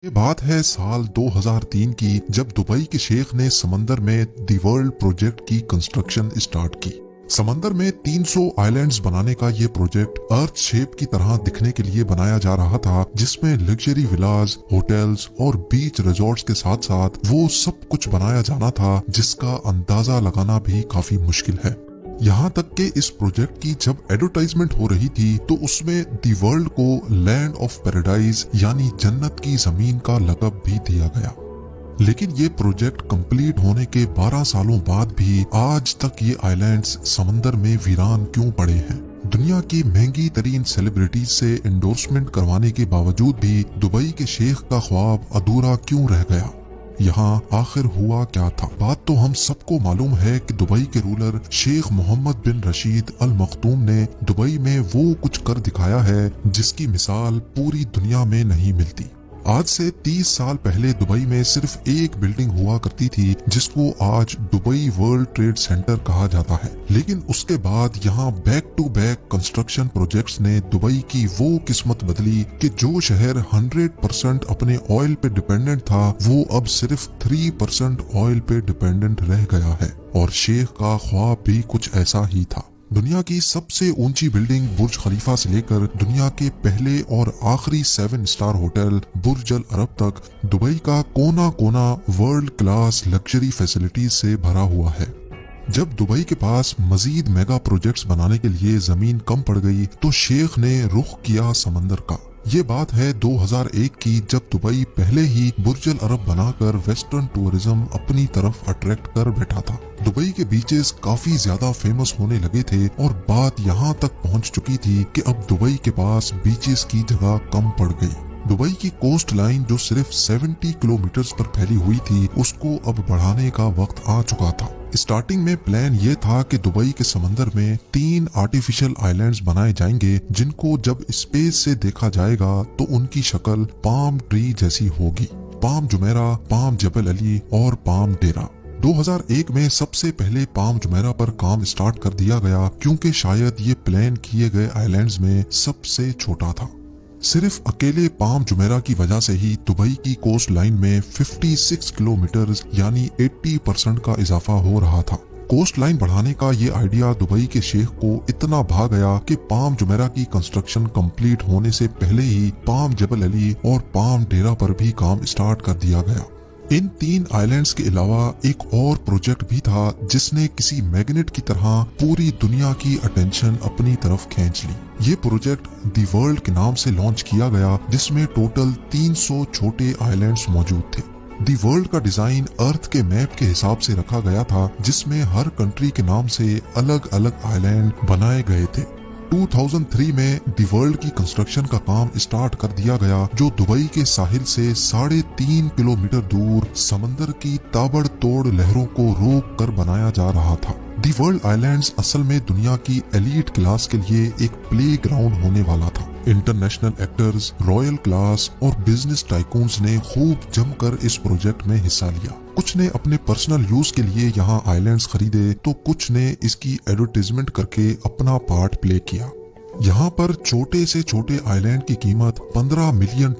ये बात है साल 2003 की, जब दुबई के शेख ने समंदर में दी वर्ल्ड प्रोजेक्ट की कंस्ट्रक्शन स्टार्ट की। समंदर में 300 आइलैंड्स बनाने का ये प्रोजेक्ट अर्थ शेप की तरह दिखने के लिए बनाया जा रहा था, जिसमें लग्जरी विलास, होटल्स और बीच रिजॉर्ट्स के साथ साथ वो सब कुछ बनाया जाना था जिसका अंदाजा लगाना भी काफी मुश्किल है। यहाँ तक कि इस प्रोजेक्ट की जब एडवर्टाइजमेंट हो रही थी तो उसमें दी वर्ल्ड को लैंड ऑफ पैराडाइज यानी जन्नत की जमीन का लक़ब भी दिया गया। लेकिन ये प्रोजेक्ट कंप्लीट होने के 12 सालों बाद भी आज तक ये आइलैंड्स समंदर में वीरान क्यों पड़े हैं? दुनिया की महंगी तरीन सेलिब्रिटीज से एंडोर्समेंट करवाने के बावजूद भी दुबई के शेख का ख्वाब अधूरा क्यों रह गया? यहाँ आखिर हुआ क्या था? बात तो हम सबको मालूम है कि दुबई के रूलर शेख मोहम्मद बिन रशीद अल मखदूम ने दुबई में वो कुछ कर दिखाया है जिसकी मिसाल पूरी दुनिया में नहीं मिलती। आज से 30 साल पहले दुबई में सिर्फ एक बिल्डिंग हुआ करती थी जिसको आज दुबई वर्ल्ड ट्रेड सेंटर कहा जाता है, लेकिन उसके बाद यहाँ back to back construction projects ने दुबई की वो किस्मत बदली कि जो शहर 100% अपने ऑयल पे डिपेंडेंट था वो अब सिर्फ 3% ऑयल पे डिपेंडेंट रह गया है। और शेख का ख्वाब भी कुछ ऐसा ही था। दुनिया की सबसे ऊंची बिल्डिंग बुर्ज खलीफा से लेकर दुनिया के पहले और आखिरी 7 स्टार होटल बुर्ज अल अरब तक दुबई का कोना कोना वर्ल्ड क्लास लग्जरी फैसिलिटीज से भरा हुआ है। जब दुबई के पास मजीद मेगा प्रोजेक्ट्स बनाने के लिए जमीन कम पड़ गई तो शेख ने रुख किया समंदर का। ये बात है 2001 की, जब दुबई पहले ही बुर्ज अल अरब बनाकर वेस्टर्न टूरिज्म अपनी तरफ अट्रैक्ट कर बैठा था। दुबई के बीचेस काफी ज्यादा फेमस होने लगे थे और बात यहाँ तक पहुँच चुकी थी कि अब दुबई के पास बीचेस की जगह कम पड़ गई। दुबई की कोस्ट लाइन जो सिर्फ 70 किलोमीटर पर फैली हुई थी उसको अब बढ़ाने का वक्त आ चुका था। स्टार्टिंग में प्लान ये था कि दुबई के समंदर में 3 आर्टिफिशियल आइलैंड्स बनाए जाएंगे जिनको जब स्पेस से देखा जाएगा तो उनकी शक्ल पाम ट्री जैसी होगी। पाम जुमेरा, पाम जबल अली और पाम डेरा। 2001 में सबसे पहले पाम जुमेरा पर काम स्टार्ट कर दिया गया क्योंकि शायद ये प्लान किए गए आइलैंड्स में सबसे छोटा था। सिर्फ अकेले पाम जुमेरा की वजह से ही दुबई की कोस्ट लाइन में 56 किलोमीटर यानी 80% का इजाफा हो रहा था। कोस्ट लाइन बढ़ाने का ये आइडिया दुबई के शेख को इतना भा गया कि पाम जुमेरा की कंस्ट्रक्शन कंप्लीट होने से पहले ही पाम जबल अली और पाम डेरा पर भी काम स्टार्ट कर दिया गया। इन 3 आइलैंड्स के अलावा एक और प्रोजेक्ट भी था जिसने किसी मैग्नेट की तरह पूरी दुनिया की अटेंशन अपनी तरफ खींच ली। ये प्रोजेक्ट दी वर्ल्ड के नाम से लॉन्च किया गया जिसमें टोटल 300 छोटे आइलैंड्स मौजूद थे। दी वर्ल्ड का डिजाइन अर्थ के मैप के हिसाब से रखा गया था जिसमें हर कंट्री के नाम से अलग अलग आइलैंड बनाए गए थे। 2003 में दी वर्ल्ड की कंस्ट्रक्शन का काम स्टार्ट कर दिया गया जो दुबई के साहिल से 3.5 किलोमीटर दूर समंदर की ताबड़तोड़ लहरों को रोक कर बनाया जा रहा था। दी वर्ल्ड आइलैंड्स असल में दुनिया की एलीट क्लास के लिए एक प्ले ग्राउंड होने वाला था। इंटरनेशनल एक्टर्स, रॉयल क्लास और बिजनेस टाइकून्स ने खूब जमकर इस प्रोजेक्ट में हिस्सा लिया। कुछ ने अपने पर्सनल यूज के लिए यहाँ आइलैंड्स खरीदे तो कुछ ने इसकी एडवर्टाइजमेंट करके अपना पार्ट प्ले किया। यहाँ पर छोटे से छोटे आइलैंड की कीमत $15 मिलियन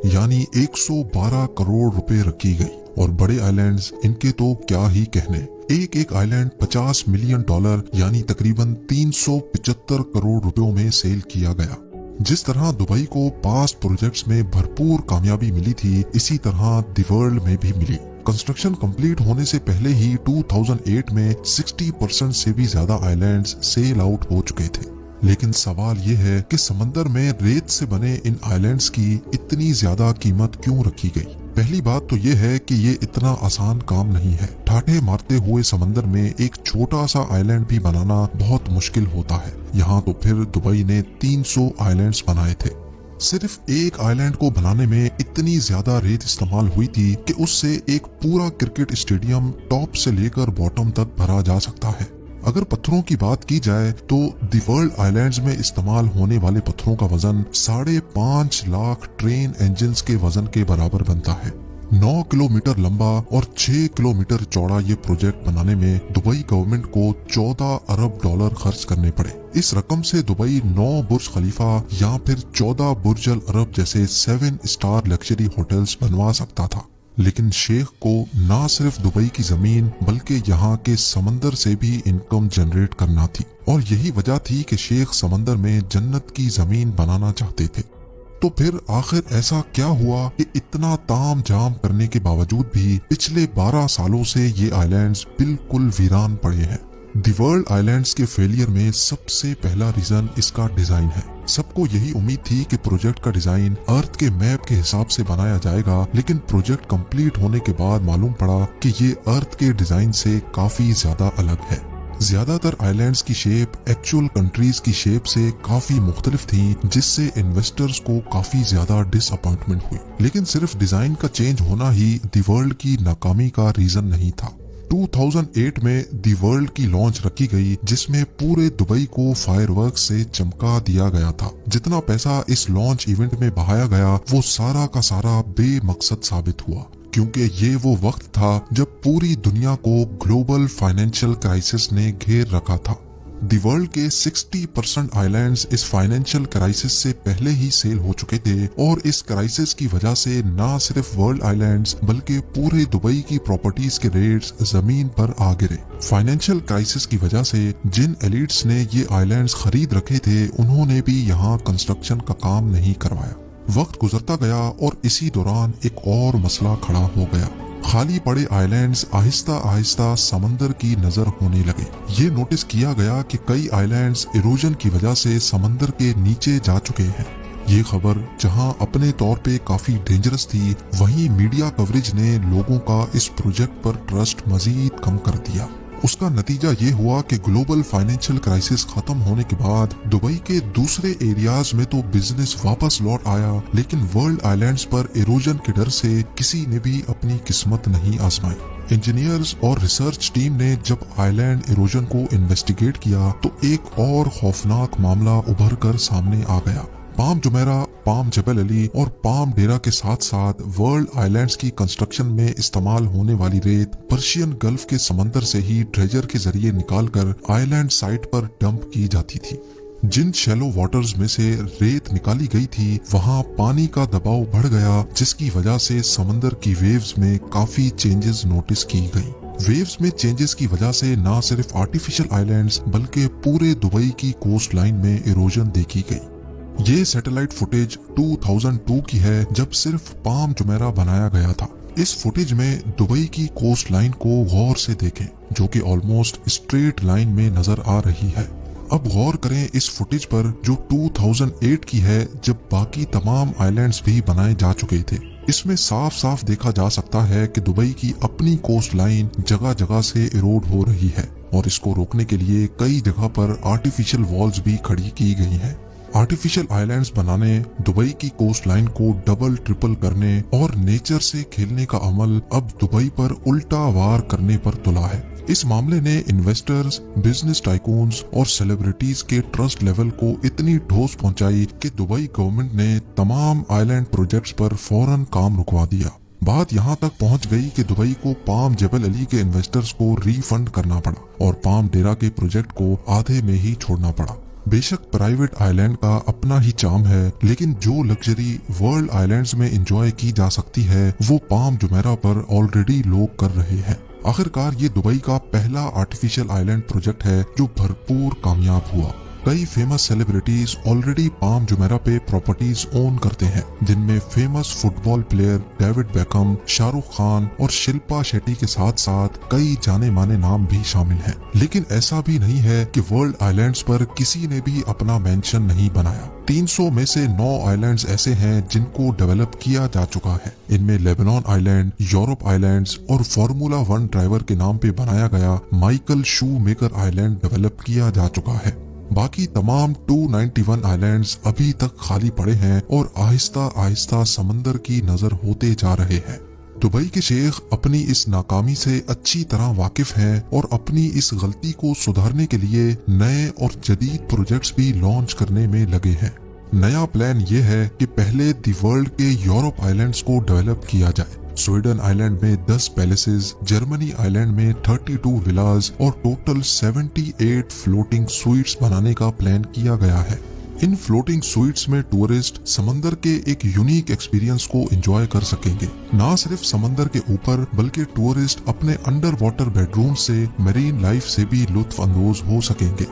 यानी 112 करोड़ रुपए रखी गई और बड़े आइलैंड्स इनके तो क्या ही कहने। एक एक आइलैंड $50 मिलियन यानी तकरीबन 375 करोड़ रुपयों में सेल किया गया। जिस तरह दुबई को पास्ट प्रोजेक्ट्स में भरपूर कामयाबी मिली थी इसी तरह दी वर्ल्ड में भी मिली। कंस्ट्रक्शन कंप्लीट होने से पहले ही 2008 में 60% से भी ज्यादा आइलैंड्स सेल आउट हो चुके थे। लेकिन सवाल ये है कि समंदर में रेत से बने इन आइलैंड्स की इतनी ज्यादा कीमत क्यों रखी गई? पहली बात तो ये है कि ये इतना आसान काम नहीं है। ठाठे मारते हुए समंदर में एक छोटा सा आइलैंड भी बनाना बहुत मुश्किल होता है। यहाँ तो फिर दुबई ने 300 आइलैंड्स बनाए थे। सिर्फ एक आइलैंड को बनाने में इतनी ज्यादा रेत इस्तेमाल हुई थी कि उससे एक पूरा क्रिकेट स्टेडियम टॉप से लेकर बॉटम तक भरा जा सकता है। अगर पत्थरों की बात की जाए तो दी वर्ल्ड आइलैंड्स में इस्तेमाल होने वाले पत्थरों का वजन 5.5 लाख ट्रेन इंजन्स के वजन के बराबर बनता है। 9 किलोमीटर लंबा और 6 किलोमीटर चौड़ा ये प्रोजेक्ट बनाने में दुबई गवर्नमेंट को 14 अरब डॉलर खर्च करने पड़े। इस रकम से दुबई 9 बुर्ज खलीफा या फिर 14 बुर्ज अल अरब जैसे 7 स्टार लग्जरी होटल्स बनवा सकता था। लेकिन शेख को ना सिर्फ दुबई की जमीन बल्कि यहाँ के समंदर से भी इनकम जनरेट करना थी, और यही वजह थी कि शेख समंदर में जन्नत की जमीन बनाना चाहते थे। तो फिर आखिर ऐसा क्या हुआ कि इतना ताम झाम करने के बावजूद भी पिछले 12 सालों से ये आइलैंड्स बिल्कुल वीरान पड़े हैं। दी वर्ल्ड आइलैंड्स के फेलियर में सबसे पहला रीजन इसका डिजाइन है। सबको यही उम्मीद थी कि प्रोजेक्ट का डिजाइन अर्थ के मैप के हिसाब से बनाया जाएगा, लेकिन प्रोजेक्ट कंप्लीट होने के बाद मालूम पड़ा कि ये अर्थ के डिजाइन से काफी ज्यादा अलग है। ज्यादातर आइलैंड्स की शेप एक्चुअल कंट्रीज की शेप से काफी मुख्तलिफ थी, जिससे इन्वेस्टर्स को काफी ज्यादा डिसअपॉइंटमेंट हुई। लेकिन सिर्फ डिजाइन का चेंज होना ही दी वर्ल्ड की नाकामी का रीजन नहीं था। 2008 में दी वर्ल्ड की लॉन्च रखी गई, जिसमें पूरे दुबई को फायरवर्क से चमका दिया गया था। जितना पैसा इस लॉन्च इवेंट में बहाया गया वो सारा का सारा बेमकसद साबित हुआ, क्योंकि ये वो वक्त था जब पूरी दुनिया को ग्लोबल फाइनेंशियल क्राइसिस ने घेर रखा था। दी वर्ल्ड के 60% आइलैंड्स इस फाइनेंशियल क्राइसिस से पहले ही सेल हो चुके थे, और इस क्राइसिस की वजह से न सिर्फ वर्ल्ड आइलैंड्स बल्कि पूरे दुबई की प्रॉपर्टीज के रेट्स जमीन पर आ गिरे। फाइनेंशियल क्राइसिस की वजह से जिन एलिट्स ने ये आइलैंड्स खरीद रखे थे, उन्होंने भी यहाँ कंस्ट्रक्शन का काम नहीं करवाया। वक्त गुजरता गया और इसी दौरान एक और मसला खड़ा हो गया। खाली पड़े आइलैंड्स आहिस्ता आहिस्ता समंदर की नजर होने लगे। ये नोटिस किया गया कि कई आइलैंड्स इरोजन की वजह से समंदर के नीचे जा चुके हैं। ये खबर जहां अपने तौर पे काफी डेंजरस थी, वहीं मीडिया कवरेज ने लोगों का इस प्रोजेक्ट पर ट्रस्ट मजीद कम कर दिया। उसका नतीजा ये हुआ कि ग्लोबल फाइनेंशियल क्राइसिस खत्म होने के बाद दुबई के दूसरे एरियाज में तो बिजनेस वापस लौट आया, लेकिन वर्ल्ड आइलैंड्स पर इरोजन के डर से किसी ने भी अपनी किस्मत नहीं आजमाई। इंजीनियर्स और रिसर्च टीम ने जब आइलैंड इरोजन को इन्वेस्टिगेट किया तो एक और खौफनाक मामला उभर कर सामने आ गया। पाम जुमेरा, पाम जबल अली और पाम डेरा के साथ साथ वर्ल्ड आइलैंड्स की कंस्ट्रक्शन में इस्तेमाल होने वाली रेत पर्शियन गल्फ के समंदर से ही ड्रेजर के जरिए निकालकर आइलैंड साइट पर डंप की जाती थी। जिन शैलो वाटर्स में से रेत निकाली गई थी, वहां पानी का दबाव बढ़ गया, जिसकी वजह से समंदर की वेव्स में काफी चेंजेस नोटिस की गई। वेव्स में चेंजेस की वजह से न सिर्फ आर्टिफिशियल आइलैंड्स बल्कि पूरे दुबई की कोस्ट लाइन में इरोजन देखी गई। ये सैटेलाइट फुटेज 2002 की है, जब सिर्फ पाम जुमेरा बनाया गया था। इस फुटेज में दुबई की कोस्ट लाइन को गौर से देखें, जो कि ऑलमोस्ट स्ट्रेट लाइन में नजर आ रही है। अब गौर करें इस फुटेज पर जो 2008 की है, जब बाकी तमाम आइलैंड्स भी बनाए जा चुके थे। इसमें साफ साफ देखा जा सकता है कि दुबई की अपनी कोस्ट लाइन जगह जगह से इरोड हो रही है, और इसको रोकने के लिए कई जगह पर आर्टिफिशियल वॉल्स भी खड़ी की गई हैं। आर्टिफिशियल आइलैंड्स बनाने, दुबई की कोस्ट लाइन को डबल ट्रिपल करने और नेचर से खेलने का अमल अब दुबई पर उल्टा वार करने पर तुला है। इस मामले ने इन्वेस्टर्स, बिजनेस टाइकून्स और सेलिब्रिटीज के ट्रस्ट लेवल को इतनी ठोस पहुंचाई कि दुबई गवर्नमेंट ने तमाम आइलैंड प्रोजेक्ट्स पर फौरन काम रुकवा दिया। बात यहाँ तक पहुँच गई कि दुबई को पाम जबल अली के इन्वेस्टर्स को रिफंड करना पड़ा और पाम डेरा के प्रोजेक्ट को आधे में ही छोड़ना पड़ा। बेशक प्राइवेट आइलैंड का अपना ही चार्म है, लेकिन जो लग्जरी वर्ल्ड आइलैंड्स में एंजॉय की जा सकती है वो पाम जुमेरा पर ऑलरेडी लोग कर रहे हैं। आखिरकार ये दुबई का पहला आर्टिफिशियल आइलैंड प्रोजेक्ट है जो भरपूर कामयाब हुआ। कई famous celebrities already palm Jumeirah पे प्रॉपर्टीज ओन करते हैं, जिनमें famous football player David become, Shahrukh Khan और शिल्पा शेट्टी के साथ साथ कई जाने माने नाम भी शामिल हैं। लेकिन ऐसा भी नहीं है कि वर्ल्ड आइलैंड्स पर किसी ने भी अपना मेंशन नहीं बनाया। 300 में से 9 आइलैंड्स ऐसे हैं जिनको डेवलप किया जा चुका है। इनमें लेबनान आइलैंड, यूरोप आइलैंड्स और फार्मूला 1 ड्राइवर के नाम पे बनाया गया माइकल शू मेकर आइलैंड डेवलप किया जा चुका है। बाकी तमाम 291 आइलैंड्स अभी तक खाली पड़े हैं और आहिस्ता आहिस्ता समंदर की नजर होते जा रहे हैं। दुबई के शेख अपनी इस नाकामी से अच्छी तरह वाकिफ हैं और अपनी इस गलती को सुधारने के लिए नए और जदीद प्रोजेक्ट्स भी लॉन्च करने में लगे हैं। नया प्लान ये है कि पहले दी वर्ल्ड के यूरोप आइलैंड्स को डेवलप किया जाए, स्वीडन आइलैंड में 10 पैलेसेस, जर्मनी आइलैंड में 32 विलास और टोटल 78 फ्लोटिंग स्वीट्स बनाने का प्लान किया गया है। इन फ्लोटिंग स्वीट्स में टूरिस्ट समंदर के एक यूनिक एक्सपीरियंस को एंजॉय कर सकेंगे। ना सिर्फ समंदर के ऊपर बल्कि टूरिस्ट अपने अंडर वाटर बेडरूम से मरीन लाइफ से भी लुत्फ अंदोज हो सकेंगे।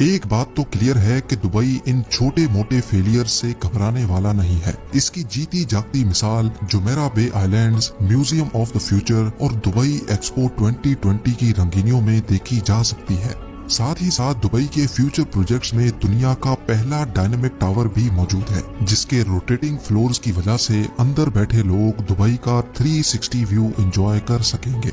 एक बात तो क्लियर है कि दुबई इन छोटे मोटे फेलियर से घबराने वाला नहीं है। इसकी जीती जागती मिसाल Jumeirah Bay Islands, Museum of the Future और दुबई एक्सपो 2020 की रंगीनियों में देखी जा सकती है। साथ ही साथ दुबई के फ्यूचर प्रोजेक्ट्स में दुनिया का पहला डायनामिक टावर भी मौजूद है, जिसके रोटेटिंग फ्लोर्स की वजह से अंदर बैठे लोग दुबई का 360 व्यू एंजॉय कर सकेंगे।